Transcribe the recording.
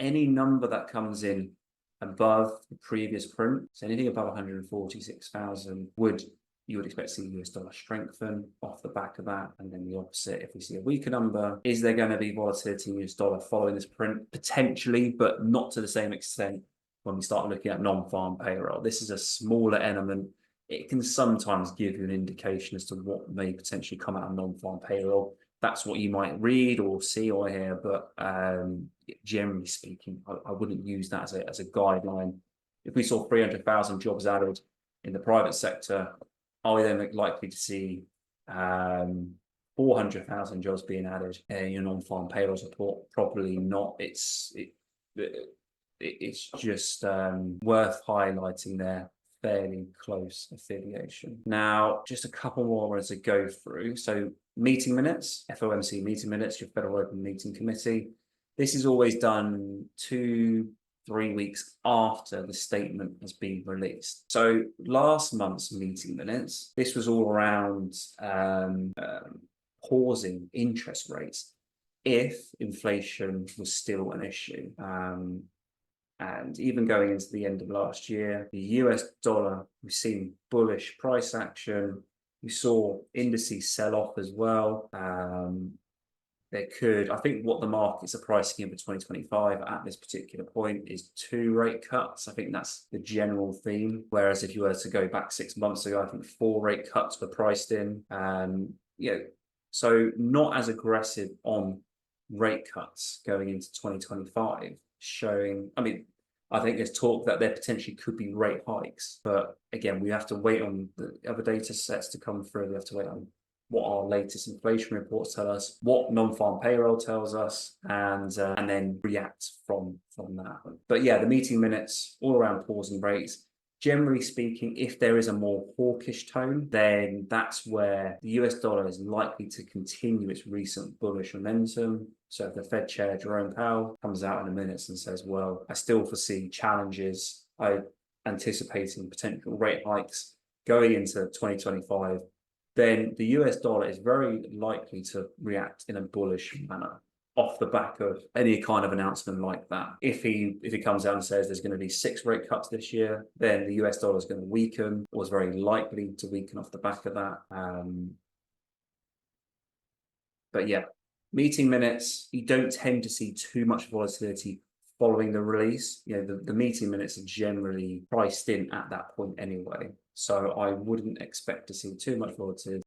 any number that comes in above the previous print, so anything above 146,000 you would expect to see the US dollar strengthen off the back of that. And then the opposite, if we see a weaker number, is there going to be volatility in US dollar following this print? Potentially, but not to the same extent when we start looking at non-farm payroll. This is a smaller element. It can sometimes give you an indication as to what may potentially come out of non-farm payroll. That's what you might read or see or hear, but generally speaking, I wouldn't use that as a guideline. If we saw 300,000 jobs added in the private sector, are we then likely to see 400,000 jobs being added in your non-farm payrolls report? Probably not. It's just worth highlighting their fairly close affiliation. Now, just a couple more words to go through. So meeting minutes, FOMC meeting minutes, your Federal Open Meeting Committee. This is always done 2-3 weeks after the statement has been released. So last month's meeting minutes, this was all around pausing interest rates if inflation was still an issue. And even going into the end of last year, the US dollar, we've seen bullish price action. We saw indices sell off as well. I think what the markets are pricing in for 2025 at this particular point is 2 rate cuts. I think that's the general theme. Whereas if you were to go back 6 months ago, I think 4 rate cuts were priced in. So not as aggressive on rate cuts going into 2025, showing, I think there's talk that there potentially could be rate hikes, but again, we have to wait on the other data sets to come through. We have to wait on what our latest inflation reports tell us, what non-farm payroll tells us, and then react from that. But yeah, the meeting minutes all around pausing rates. Generally speaking, if there is a more hawkish tone, then that's where the US dollar is likely to continue its recent bullish momentum. So if the Fed Chair Jerome Powell comes out in a minute and says, well, I still foresee challenges, I'm anticipating potential rate hikes going into 2025, then the US dollar is very likely to react in a bullish manner off the back of any kind of announcement like that. If he comes out and says there's going to be 6 rate cuts this year, then the US dollar is going to weaken, or is very likely to weaken off the back of that. But yeah, meeting minutes, you don't tend to see too much volatility following the release. The meeting minutes are generally priced in at that point anyway. So I wouldn't expect to see too much volatility